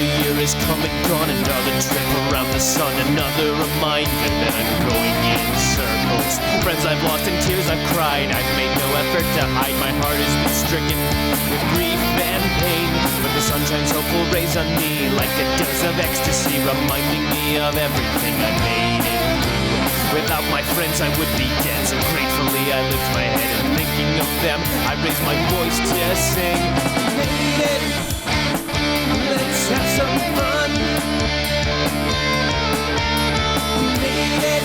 Another year is come and gone, another trip around the sun, another reminder that I'm going in circles. Friends I've lost and tears I've cried, I've made no effort to hide. My heart has been stricken with grief and pain, but the sun shines hopeful rays on me like a dose of ecstasy, reminding me of everything I made it through. Without my friends I would be dead, so gratefully I lift my head, and thinking of them I raise my voice to sing. We made it, let's have some fun. We made it,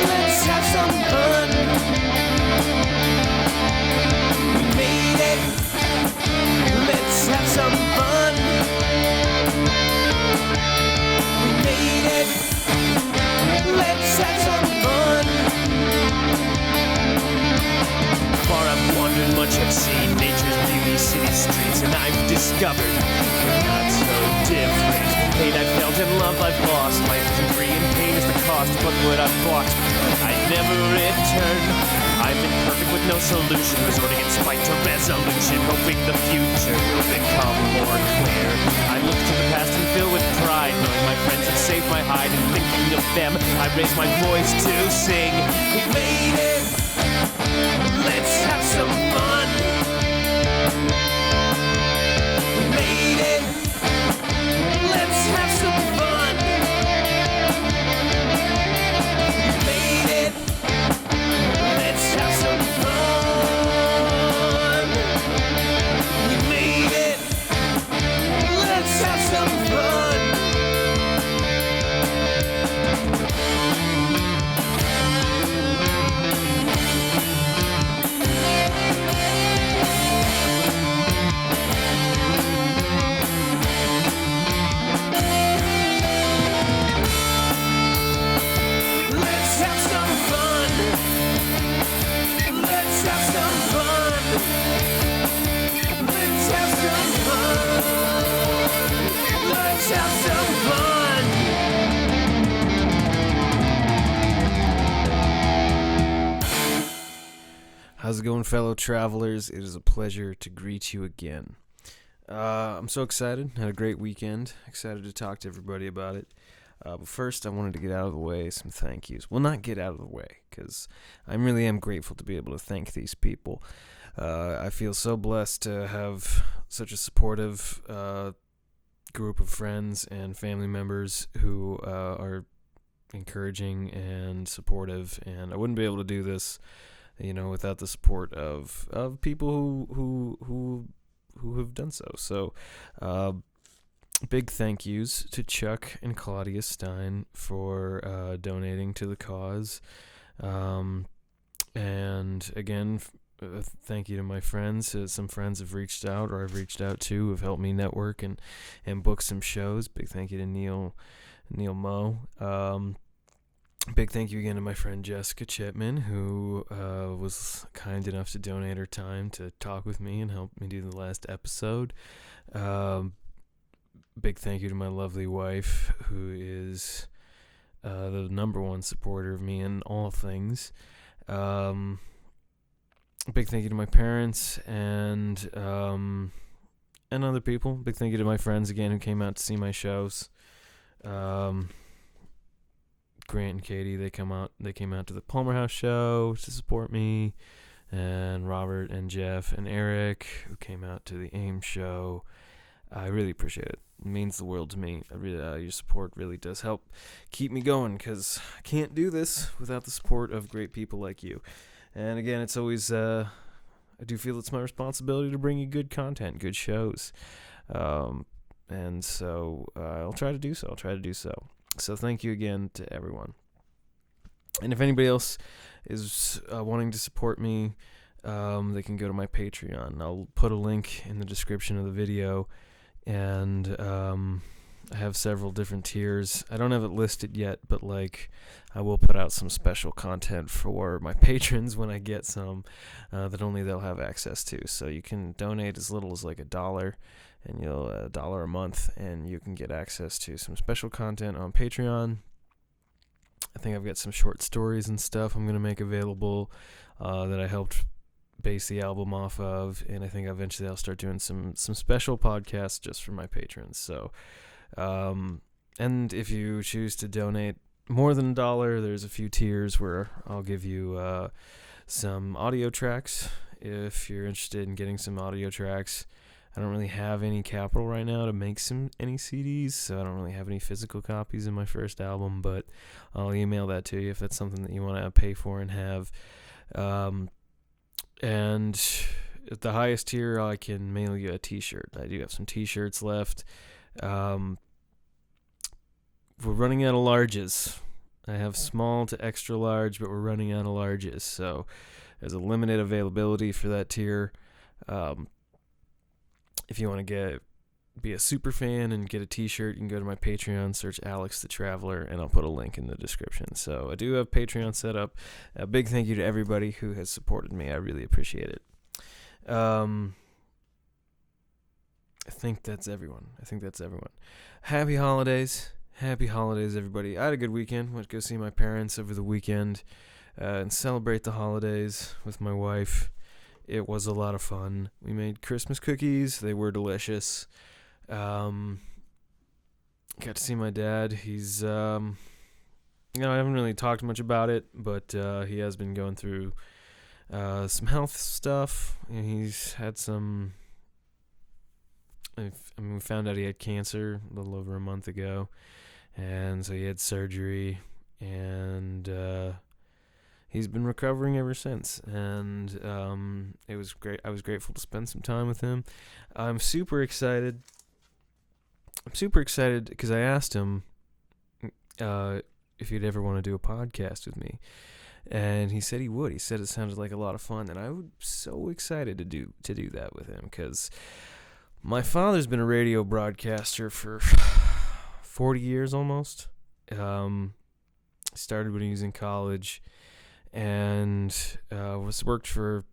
let's have some fun. We made it, let's have some fun. We made it, let's have some fun. Far I've wandered, much I've seen, nature's beauty, city streets, and I've discovered we're not so different. Hate I've felt and love I've lost, life isn't free and pain is the cost, but what I've bought I'd never return. I'm imperfect with no solution, resorting in spite to resolution, hoping the future will become more clear. I look to the past and fill with pride, knowing my friends have saved my hide, and thinking of them I raise my voice to sing. We made it, let's have some fun. We made it, let's have some fun. We made it, let's have some fun. We made it, let's have some fun. Let's have some fun. Let's have some fun. Let's have some fun. Let's have some fun. How's it going, fellow travelers? It is a pleasure to greet you again. I'm so excited. Had a great weekend. Excited to talk to everybody about it. But first, I wanted to get out of the way some thank yous. Well, not get out of the way, because I really am grateful to be able to thank these people. I feel so blessed to have such a supportive group of friends and family members who are encouraging and supportive, and I wouldn't be able to do this, without the support of people who have done so. So, big thank yous to Chuck and Claudia Stein for donating to the cause. And again, thank you to my friends. Some friends have reached out, or I've reached out to, have helped me network and book some shows. Big thank you to Neil Moe. Big thank you again to my friend Jessica Chipman, who was kind enough to donate her time to talk with me and help me do the last episode. Big thank you to my lovely wife, who is the number one supporter of me in all things. Big thank you to my parents and other people. Big thank you to my friends again who came out to see my shows. Grant and Katie, they came out to the Palmer House show to support me, and Robert and Jeff and Eric, who came out to the AIM show. I really appreciate it. It means the world to me. Your support really does help keep me going, because I can't do this without the support of great people like you. And again, it's always, I do feel it's my responsibility to bring you good content, good shows. And so I'll try to do so. So thank you again to everyone. And if anybody else is wanting to support me, they can go to my Patreon. I'll put a link in the description of the video. And I have several different tiers. I don't have it listed yet, but I will put out some special content for my patrons when I get some that only they'll have access to. So you can donate as little as $1, and $1 a month, and you can get access to some special content on Patreon. I think I've got some short stories and stuff I'm going to make available that I helped base the album off of, and I think eventually I'll start doing some special podcasts just for my patrons. So, and if you choose to donate more than $1, there's a few tiers where I'll give you some audio tracks if you're interested in getting some audio tracks. I don't really have any capital right now to make any CDs, so I don't really have any physical copies of my first album, but I'll email that to you if that's something that you want to pay for and have. And at the highest tier, I can mail you a t-shirt. I do have some t-shirts left. We're running out of larges. I have small to extra large, but we're running out of larges, so there's a limited availability for that tier. If you want to be a super fan and get a t-shirt, you can go to my Patreon, search Alex the Traveler, and I'll put a link in the description. So I do have Patreon set up. A big thank you to everybody who has supported me. I really appreciate it. I think that's everyone. Happy holidays. Happy holidays, everybody. I had a good weekend. Went to go see my parents over the weekend and celebrate the holidays with my wife. It was a lot of fun. We made Christmas cookies. They were delicious. Got to see my dad. He's, I haven't really talked much about it, but he has been going through some health stuff. And he's had some, we found out he had cancer a little over a month ago. And so he had surgery, and he's been recovering ever since. And it was great. I was grateful to spend some time with him. I'm super excited because I asked him if he'd ever want to do a podcast with me, and he said he would. He said it sounded like a lot of fun, and I was so excited to do that with him because my father's been a radio broadcaster for 40 years almost. Started when he was in college, and worked for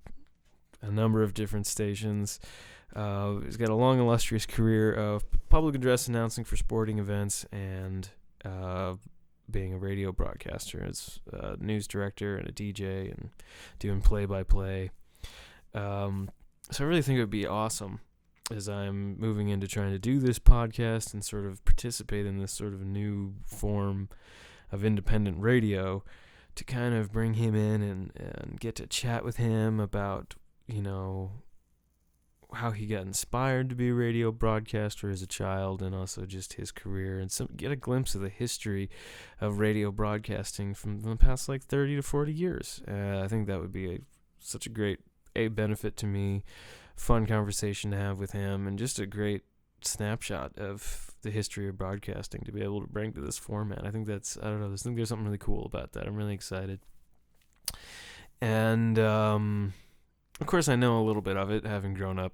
a number of different stations. He's got a long, illustrious career of public address announcing for sporting events and being a radio broadcaster as a news director and a DJ and doing play-by-play. So I really think it would be awesome as I'm moving into trying to do this podcast and sort of participate in this sort of new form of independent radio to kind of bring him in and get to chat with him about, how he got inspired to be a radio broadcaster as a child, and also just his career, and get a glimpse of the history of radio broadcasting from the past 30 to 40 years. I think that would be such a great benefit to me, fun conversation to have with him, and just a great snapshot of the history of broadcasting to be able to bring to this format. I think there's something really cool about that. I'm really excited. And of course, I know a little bit of it, having grown up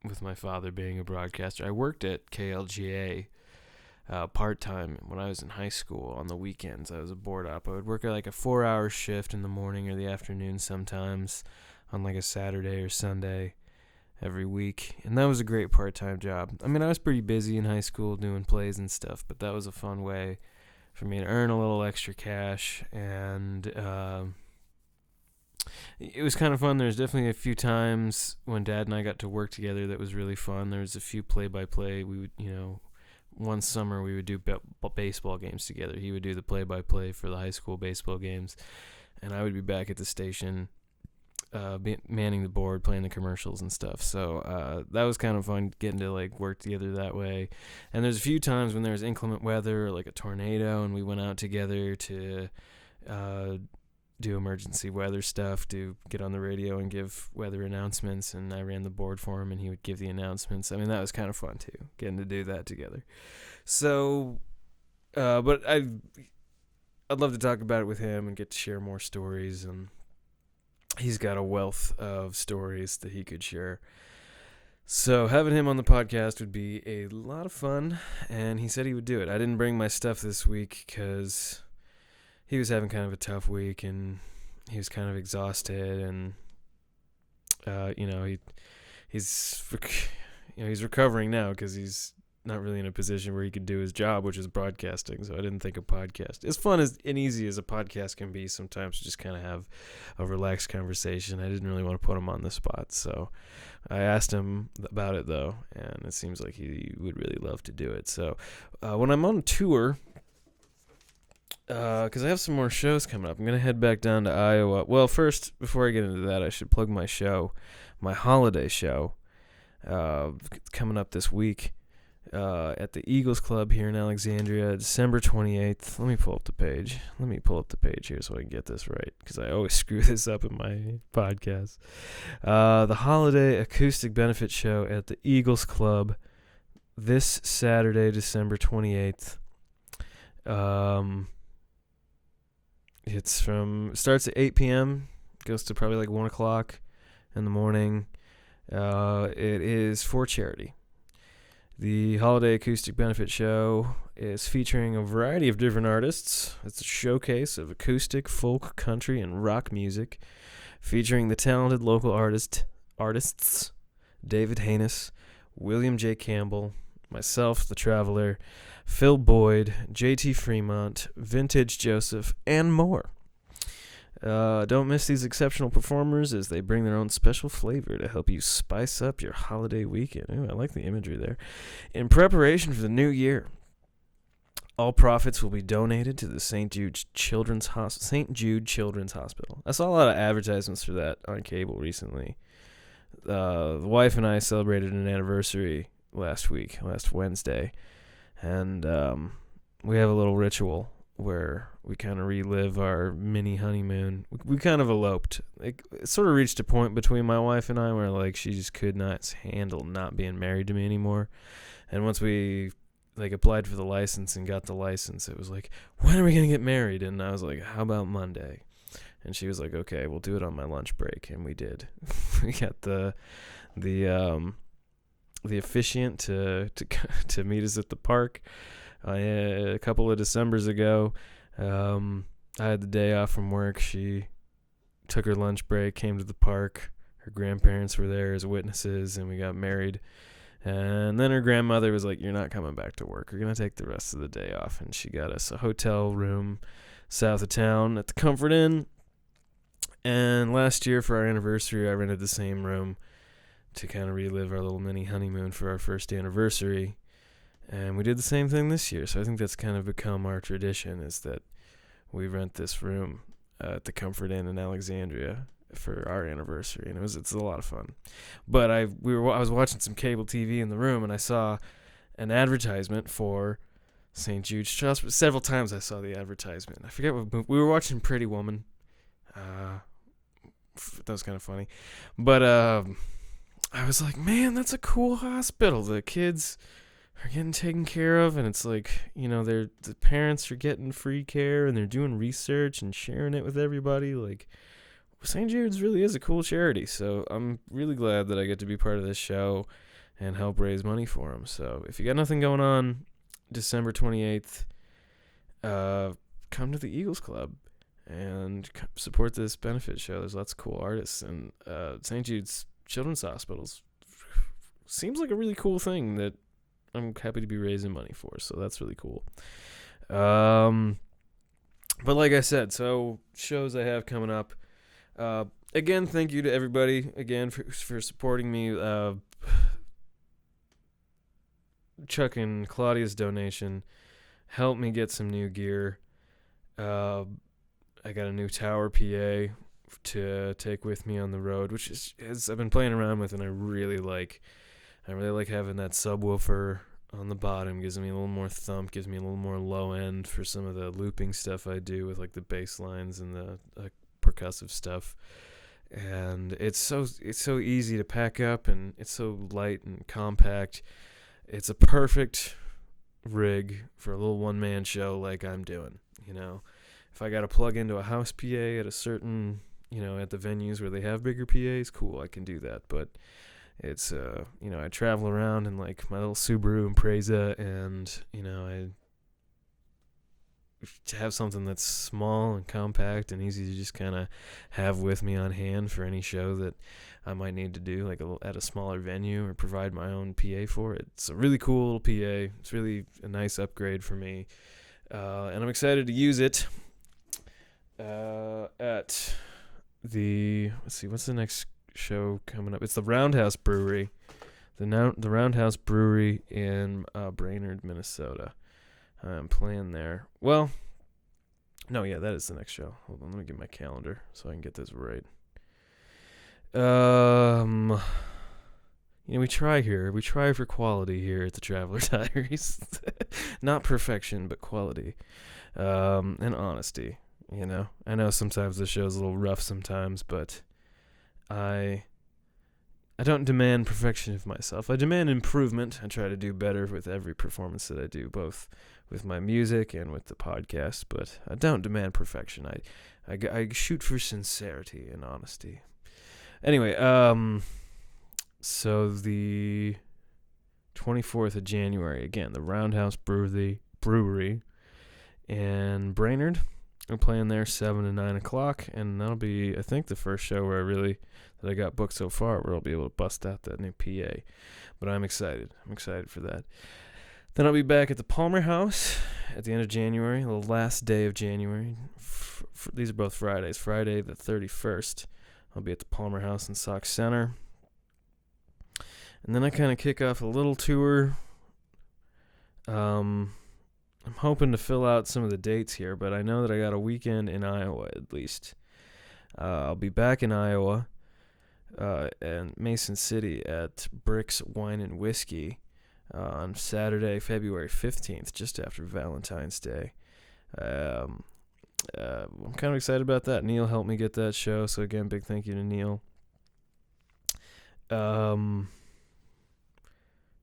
with my father being a broadcaster. I worked at KLGA part-time when I was in high school on the weekends. I was a board op. I would work at a 4-hour shift in the morning or the afternoon sometimes on a Saturday or Sunday every week. And that was a great part-time job. I mean, I was pretty busy in high school doing plays and stuff, but that was a fun way for me to earn a little extra cash. And it was kind of fun. There's definitely a few times when Dad and I got to work together that was really fun. There was a few play-by-play. We would, one summer we would do baseball games together. He would do the play-by-play for the high school baseball games, and I would be back at the station manning the board, playing the commercials and stuff. So that was kind of fun getting to work together that way. And there's a few times when there was inclement weather, like a tornado, and we went out together to do emergency weather stuff, to get on the radio and give weather announcements, and I ran the board for him and he would give the announcements. I mean, that was kind of fun too, getting to do that together. So but I'd love to talk about it with him and get to share more stories, and he's got a wealth of stories that he could share. So having him on the podcast would be a lot of fun, and he said he would do it. I didn't bring my stuff this week because he was having kind of a tough week, and he was kind of exhausted, and he's recovering now because he's not really in a position where he could do his job, which is broadcasting. So I didn't think a podcast, as fun as and easy as a podcast can be, sometimes just kind of have a relaxed conversation. I didn't really want to put him on the spot, so I asked him about it though, and it seems like he would really love to do it. So when I'm on tour, because I have some more shows coming up, I'm gonna head back down to Iowa. Well, first, before I get into that, I should plug my show, my holiday show, coming up this week at the Eagles Club here in Alexandria, December 28th. Let me pull up the page. Here so I can get this right, because I always screw this up in my podcast. The holiday acoustic benefit show at the Eagles Club this Saturday, December 28th. It starts at 8 p.m., goes to probably like 1 o'clock in the morning. It is for charity. The Holiday Acoustic Benefit Show is featuring a variety of different artists. It's a showcase of acoustic, folk, country, and rock music, featuring the talented local artists David Haynes, William J. Campbell, myself, The Traveler, Phil Boyd, J.T. Fremont, Vintage Joseph, and more. Don't miss these exceptional performers as they bring their own special flavor to help you spice up your holiday weekend. Ooh, I like the imagery there. In preparation for the new year, all profits will be donated to the St. Jude Children's Hospital. I saw a lot of advertisements for that on cable recently. The wife and I celebrated an anniversary last Wednesday, and we have a little ritual where we kind of relive our mini honeymoon. We kind of eloped. It sort of reached a point between my wife and I where like she just could not handle not being married to me anymore. And once we like applied for the license and got the license, it was like, when are we gonna get married? And I was like, how about Monday? And she was like, okay, we'll do it on my lunch break, and we did. We got the officiant to meet us at the park. A couple of Decembers ago, I had the day off from work. She took her lunch break, came to the park. Her grandparents were there as witnesses, and we got married. And then her grandmother was like, you're not coming back to work. You're going to take the rest of the day off. And she got us a hotel room south of town at the Comfort Inn. And last year for our anniversary, I rented the same room to kind of relive our little mini honeymoon for our first anniversary. And we did the same thing this year. So I think that's kind of become our tradition, is that we rent this room at the Comfort Inn in Alexandria for our anniversary, and it's a lot of fun. But I was watching some cable TV in the room, and I saw an advertisement for St. Jude's Hospital. Several times I saw the advertisement. I forget what we were watching. Pretty Woman. That was kind of funny, but I was like, man, that's a cool hospital. The kids are getting taken care of, and it's like, the parents are getting free care, and they're doing research and sharing it with everybody. Like, St. Jude's really is a cool charity, so I'm really glad that I get to be part of this show and help raise money for them. So if you got nothing going on, December 28th, come to the Eagles Club and support this benefit show. There's lots of cool artists, and St. Jude's Children's Hospitals seems like a really cool thing that I'm happy to be raising money for, so that's really cool. But like I said, so shows I have coming up. Again, thank you to everybody again for supporting me. Chuck and Claudia's donation helped me get some new gear. I got a new tower PA to take with me on the road, which is I've been playing around with, and I really like having that subwoofer on the bottom. Gives me a little more thump, gives me a little more low end for some of the looping stuff I do with like the bass lines and the percussive stuff. And it's so easy to pack up, and it's so light and compact. It's a perfect rig for a little one-man show like I'm doing. If I got to plug into a house PA at a certain, at the venues where they have bigger PAs, cool, I can do that. But it's, I travel around in like my little Subaru Impreza, and, to have something that's small and compact and easy to just kind of have with me on hand for any show that I might need to do, like at a smaller venue, or provide my own PA for it. It's a really cool little PA. It's really a nice upgrade for me, and I'm excited to use it at the, let's see, what's the next show coming up? It's the Roundhouse Brewery. The Roundhouse Brewery in Brainerd, Minnesota. I'm playing there. Well, no, yeah, that is the next show. Hold on, let me get my calendar so I can get this right. We try here. We try for quality here at the Traveler Diaries. Not perfection, but quality. And honesty, I know sometimes the show's a little rough sometimes, but I don't demand perfection of myself. I demand improvement. I try to do better with every performance that I do, both with my music and with the podcast, but I don't demand perfection. I shoot for sincerity and honesty. Anyway, so the 24th of January, again, the Roundhouse Brewery in Brainerd. I'm playing there 7 to 9 o'clock, and that'll be, I think, the first show that I got booked so far, where I'll be able to bust out that new PA. But I'm excited. I'm excited for that. Then I'll be back at the Palmer House at the end of January, the last day of January. These are both Fridays. Friday the 31st, I'll be at the Palmer House in Sauk Center. And then I kind of kick off a little tour. I'm hoping to fill out some of the dates here, but I know that I got a weekend in Iowa at least. I'll be back in Iowa and Mason City at Bricks Wine and Whiskey on Saturday, February 15th, just after Valentine's Day. I'm kind of excited about that. Neil helped me get that show, so again, big thank you to Neil.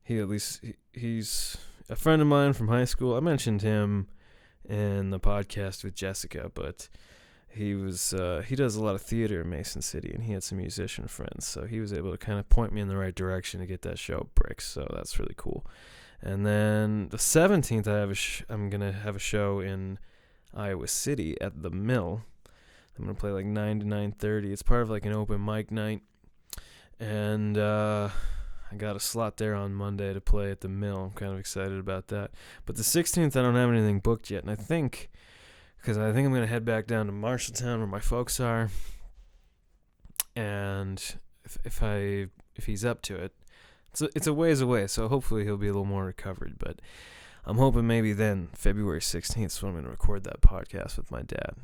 He's a friend of mine from high school. I mentioned him in the podcast with Jessica, but he does a lot of theater in Mason City, and he had some musician friends, so he was able to kind of point me in the right direction to get that show at Bricks, so that's really cool. And then the 17th, I'm gonna have a show in Iowa City at the Mill. I'm gonna play like 9 to 9:30. It's part of like an open mic night, and I got a slot there on Monday to play at the Mill. I'm kind of excited about that. But the 16th, I don't have anything booked yet, and I think I'm going to head back down to Marshalltown where my folks are, and if he's up to it, it's a ways away, so hopefully he'll be a little more recovered, but I'm hoping maybe then, February 16th, is when I'm going to record that podcast with my dad.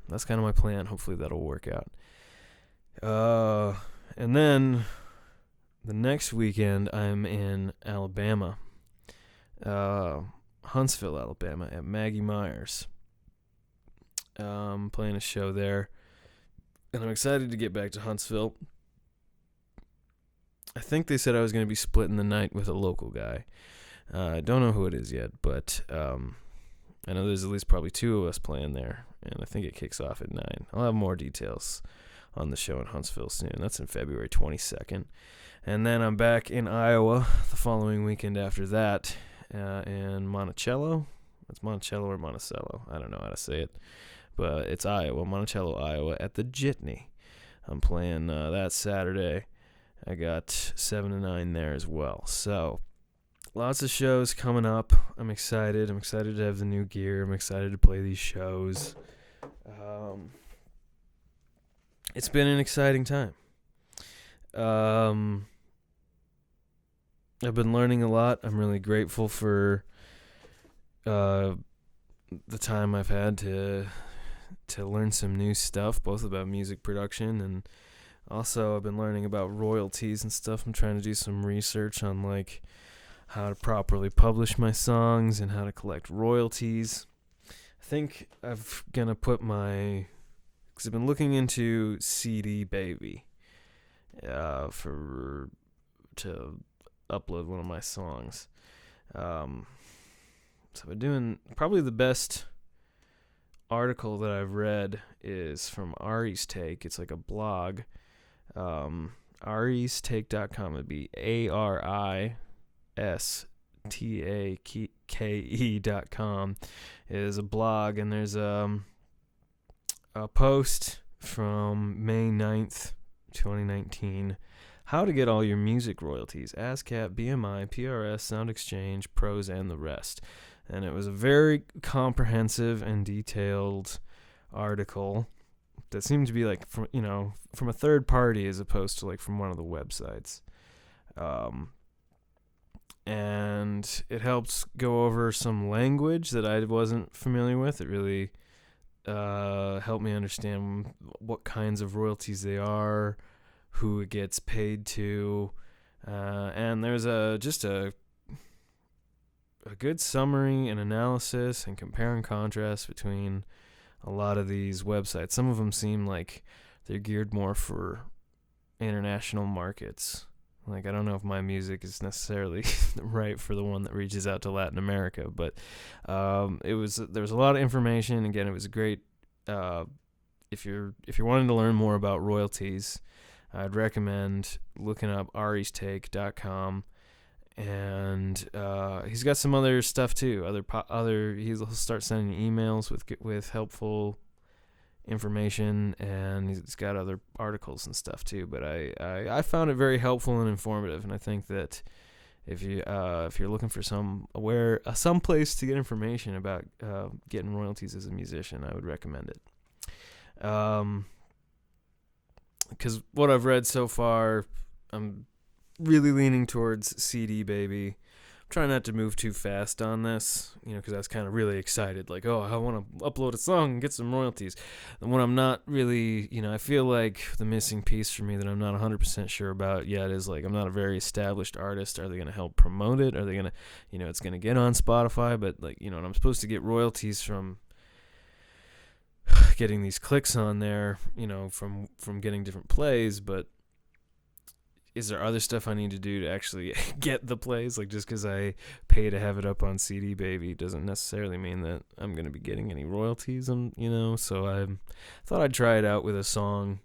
That's kind of my plan. Hopefully that'll work out. And then the next weekend, I'm in Alabama, Huntsville, Alabama, at Maggie Myers. Playing a show there, and I'm excited to get back to Huntsville. I think they said I was going to be splitting the night with a local guy. I don't know who it is yet, but I know there's at least probably two of us playing there, and I think it kicks off at 9. I'll have more details on the show in Huntsville soon. That's in February 22nd. And then I'm back in Iowa the following weekend after that, in Monticello. It's Monticello or Monticello. I don't know how to say it. But it's Iowa, Monticello, Iowa, at the Jitney. I'm playing that Saturday. I got 7 to 9 there as well. So, lots of shows coming up. I'm excited. I'm excited to have the new gear. I'm excited to play these shows. It's been an exciting time. I've been learning a lot. I'm really grateful for the time I've had to learn some new stuff, both about music production, and also I've been learning about royalties and stuff. I'm trying to do some research on like how to properly publish my songs and how to collect royalties. I think I'm gonna put because I've been looking into CD Baby to upload one of my songs. So I've been doing probably the best article that I've read is from Ari's Take. It's like a blog. aristake.com. It'd be ARISTAKE.com. TAKE.com, is a blog, and there's a post from May 9th, 2019. How to get all your music royalties: ASCAP, BMI, PRS, Sound Exchange, Pros, and the rest. And it was a very comprehensive and detailed article that seemed to be like from a third party as opposed to like from one of the websites. And it helps go over some language that I wasn't familiar with. It really helped me understand what kinds of royalties they are, who it gets paid to, and there's just a good summary and analysis and compare and contrast between a lot of these websites. Some of them seem like they're geared more for international markets. Like, I don't know if my music is necessarily right for the one that reaches out to Latin America, but there was a lot of information. Again, it was great. If you're wanting to learn more about royalties, I'd recommend looking up aristake.com, and he's got some other stuff too. He'll start sending emails with helpful information, and he's got other articles and stuff too. But I found it very helpful and informative, and I think that if you're looking for some place to get information about getting royalties as a musician, I would recommend it. Because what I've read so far, I'm really leaning towards CD Baby. I'm trying not to move too fast on this, because I was kind of really excited, like, oh, I want to upload a song and get some royalties. And when I'm not really, I feel like the missing piece for me that I'm not 100% sure about yet is, like, I'm not a very established artist. Are they going to help promote it? Are they going to, it's going to get on Spotify, but, like, and I'm supposed to get royalties from getting these clicks on there, from getting different plays, but is there other stuff I need to do to actually get the plays? Like, just because I pay to have it up on CD Baby doesn't necessarily mean that I'm going to be getting any royalties, so I thought I'd try it out with a song.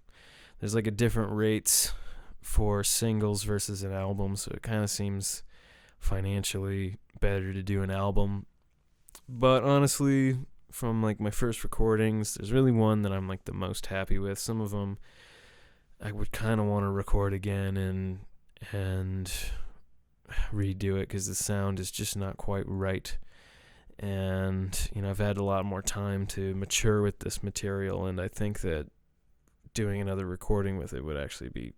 There's like a different rates for singles versus an album, so it kind of seems financially better to do an album. But honestly, from like my first recordings, there's really one that I'm like the most happy with. Some of them I would kind of want to record again and redo it because the sound is just not quite right. And I've had a lot more time to mature with this material, and I think that doing another recording with it would actually be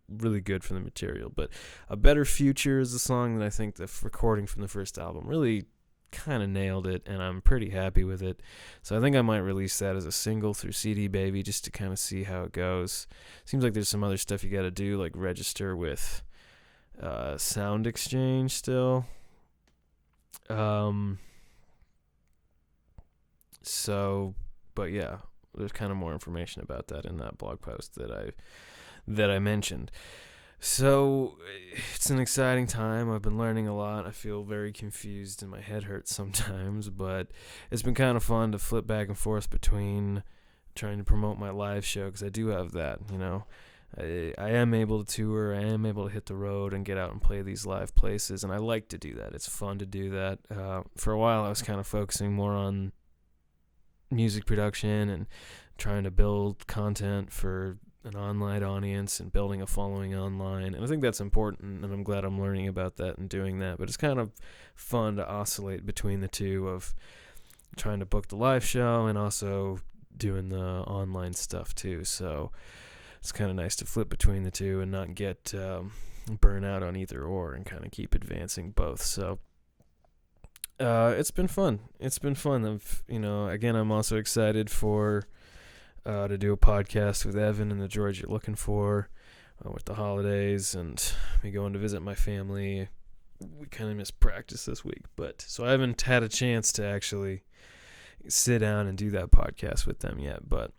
really good for the material. But A Better Future is a song that I think the recording from the first album really kind of nailed it, and I'm pretty happy with it. So I think I might release that as a single through CD Baby just to kind of see how it goes. Seems like there's some other stuff you got to do, like register with Sound Exchange still. But yeah, there's kind of more information about that in that blog post that I mentioned. So it's an exciting time. I've been learning a lot. I feel very confused and my head hurts sometimes, but it's been kind of fun to flip back and forth between trying to promote my live show, because I do have that, I am able to tour. I am able to hit the road and get out and play these live places, and I like to do that. It's fun to do that. For a while, I was kind of focusing more on music production and trying to build content for an online audience and building a following online, and I think that's important, and I'm glad I'm learning about that and doing that. But it's kind of fun to oscillate between the two of trying to book the live show and also doing the online stuff too. So it's kind of nice to flip between the two and not get burn out on either or, and kind of keep advancing both. So it's been fun. Again, I'm also excited for to do a podcast with Evan and the Droids You're Looking For with the holidays and me going to visit my family. We kind of missed practice this week, so I haven't had a chance to actually sit down and do that podcast with them yet, but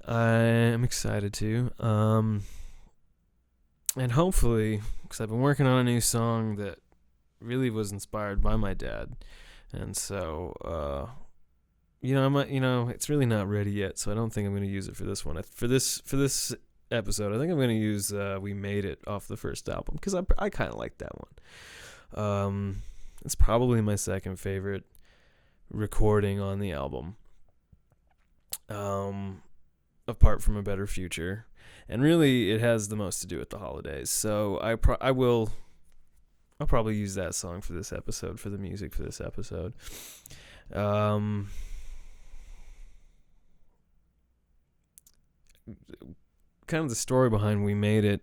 I'm excited to. And hopefully, because I've been working on a new song that really was inspired by my dad, and so it's really not ready yet, so I don't think I'm going to use it for this one. For this episode, I think I'm going to use We Made It off the first album, because I kind of like that one. It's probably my second favorite recording on the album, apart from A Better Future. And really, it has the most to do with the holidays. So I'll probably use that song for this episode, for the music for this episode. Kind of the story behind We Made It.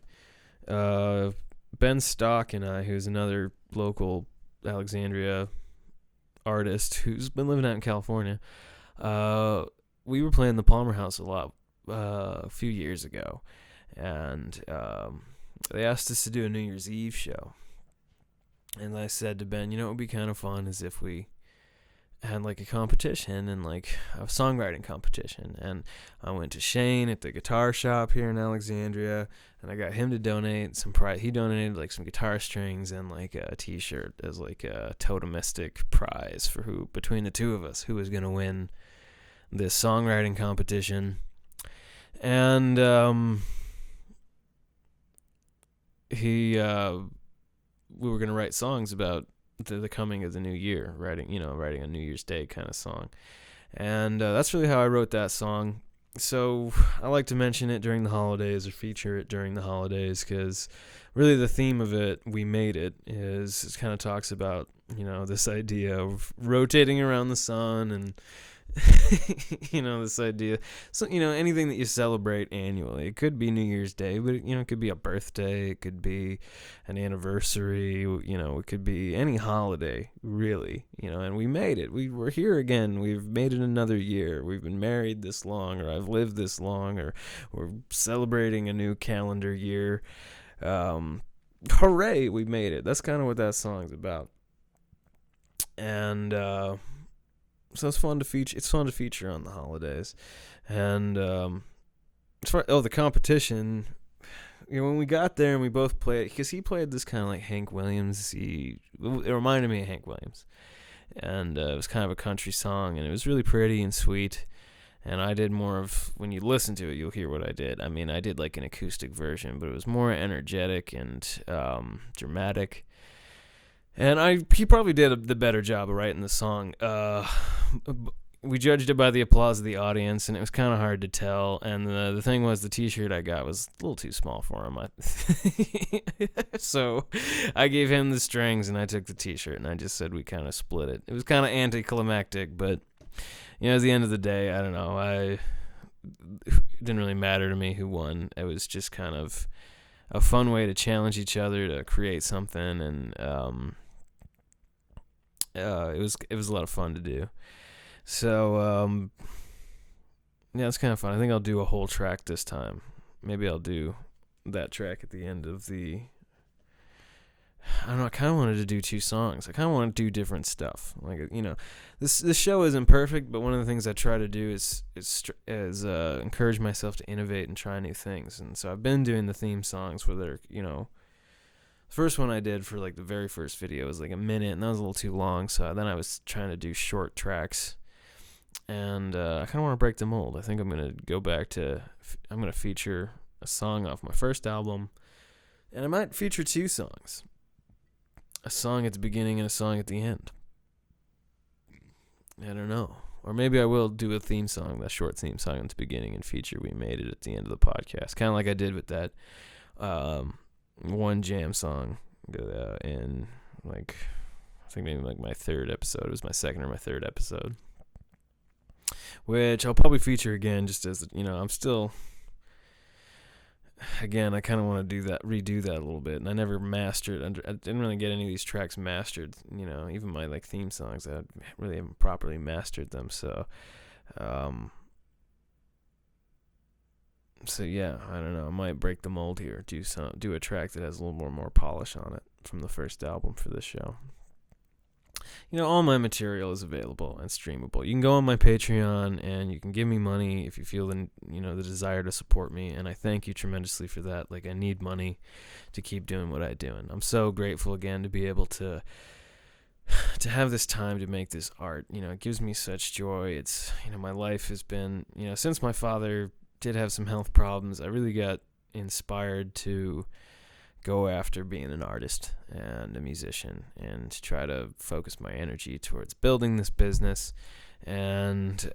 Ben Stock and I, who's another local Alexandria artist who's been living out in California, we were playing the Palmer House a lot a few years ago, and they asked us to do a New Year's Eve show. And I said to Ben, what would be kind of fun is if we had like a competition and like a songwriting competition. And I went to Shane at the guitar shop here in Alexandria, and I got him to donate some prize. He donated like some guitar strings and like a t-shirt as like a totemistic prize for who, between the two of us, who was going to win this songwriting competition. And we were going to write songs about the coming of the new year, writing a New Year's Day kind of song. And that's really how I wrote that song. So I like to mention it during the holidays or feature it during the holidays, because really the theme of it, We Made It, is it kind of talks about, this idea of rotating around the sun and this idea. So, anything that you celebrate annually. It could be New Year's Day, but, it could be a birthday. It could be an anniversary. It could be any holiday, really. And we made it. We're here again. We've made it another year. We've been married this long, or I've lived this long, or we're celebrating a new calendar year. Hooray, we made it. That's kind of what that song's about. And, so it's fun to feature. It's fun to feature on the holidays, and as far the competition, when we got there and we both played, because he played this kind of like Hank Williams. It reminded me of Hank Williams, and it was kind of a country song, and it was really pretty and sweet. And I did more of, when you listen to it, you'll hear what I did. I mean, I did like an acoustic version, but it was more energetic and dramatic. And he probably did the better job of writing the song. We judged it by the applause of the audience, and it was kind of hard to tell. And the thing was, the T-shirt I got was a little too small for him. So I gave him the strings, and I took the T-shirt, and I just said we kind of split it. It was kind of anticlimactic, but at the end of the day, I don't know. It didn't really matter to me who won. It was just kind of a fun way to challenge each other to create something, and it was a lot of fun to do. So it's kind of fun. I think I'll do a whole track this time. Maybe I'll do that track at the end of the. I don't know. I kind of wanted to do 2 songs. I kind of want to do different stuff. Like this show isn't perfect, but one of the things I try to do is encourage myself to innovate and try new things. And so I've been doing the theme songs where they're the first one I did for like the very first video was like a minute, and that was a little too long. So then I was trying to do short tracks, and I kind of want to break the mold. I think I'm gonna go back to I'm gonna feature a song off my first album, and I might feature 2 songs. A song at the beginning and a song at the end. I don't know. Or maybe I will do a theme song, that short theme song at the beginning, and feature We Made It at the end of the podcast. Kind of like I did with that one jam song in like, I think maybe like my 3rd episode. It was my 2nd or my 3rd episode. Which I'll probably feature again, just as, I'm still... Again, I kind of want to redo that a little bit, and I never mastered. I didn't really get any of these tracks mastered. Even my like theme songs, I really haven't properly mastered them. So, yeah, I don't know. I might break the mold here. Do a track that has a little more polish on it from the first album for this show. All my material is available and streamable. You can go on my Patreon and you can give me money if you feel the desire to support me, and I thank you tremendously for that. Like, I need money to keep doing what I do, and I'm so grateful again to be able to have this time to make this art. It gives me such joy. It's my life has been since my father did have some health problems, I really got inspired to go after being an artist and a musician and try to focus my energy towards building this business and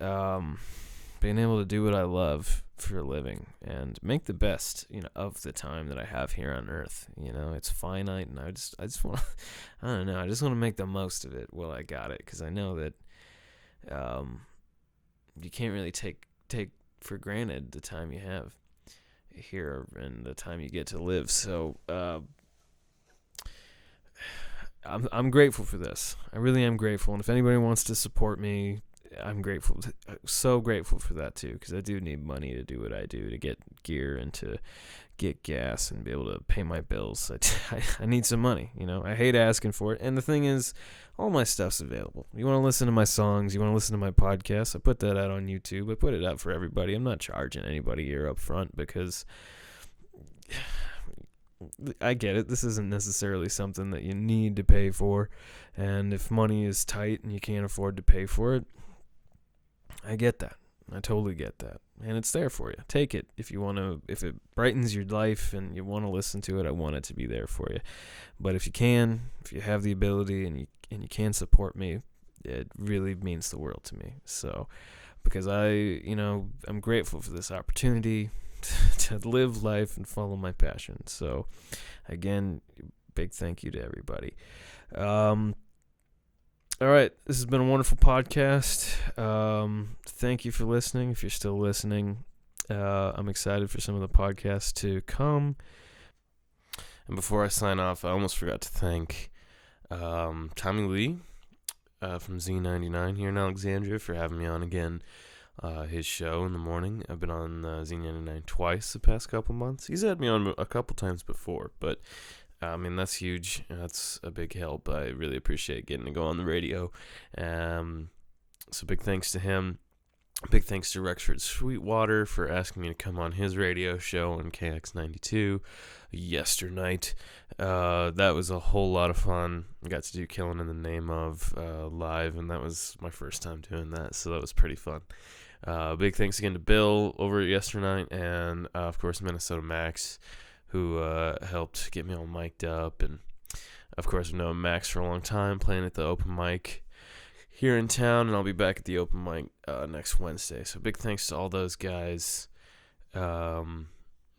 being able to do what I love for a living and make the best, of the time that I have here on Earth. It's finite, and I just want to, I don't know, I just want to make the most of it while I got it, because I know that you can't really take for granted the time you have here and the time you get to live. So I'm grateful for this. I really am grateful, and if anybody wants to support me, I'm grateful, so grateful for that too, because I do need money to do what I do, to get gear and to get gas and be able to pay my bills. I need some money, I hate asking for it, and the thing is, all my stuff's available. You want to listen to my songs, you want to listen to my podcast, I put that out on YouTube. I put it out for everybody. I'm not charging anybody here up front, because I get it. This isn't necessarily something that you need to pay for, and if money is tight and you can't afford to pay for it, I get that. I totally get that. And it's there for you. Take it if you want to. If it brightens your life and you want to listen to it, I want it to be there for you. But if you have the ability and you can support me, it really means the world to me. So, because I'm grateful for this opportunity to live life and follow my passion. So, again, big thank you to everybody. All right, this has been a wonderful podcast. Thank you for listening. If you're still listening, I'm excited for some of the podcasts to come. And before I sign off, I almost forgot to thank Tommy Lee from Z99 here in Alexandria for having me on again. His show in the morning. I've been on Z99 twice the past couple months. He's had me on a couple times before, but that's huge. That's a big help. I really appreciate getting to go on the radio. So big thanks to him. Big thanks to Rexford Sweetwater for asking me to come on his radio show on KX92 yesternight. That was a whole lot of fun. I got to do Killing in the Name of live, and that was my first time doing that, so that was pretty fun. Big thanks again to Bill over at yesternight, and of course Minnesota Max, who helped get me all mic'd up. And of course I've known Max for a long time, playing at the open mic here in town, and I'll be back at the open mic next Wednesday. So big thanks to all those guys. That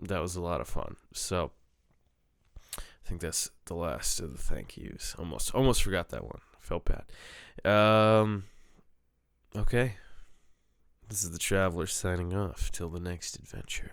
was a lot of fun. So I think that's the last of the thank yous. Almost forgot that one. Felt bad. Okay. This is the Traveler signing off till the next adventure.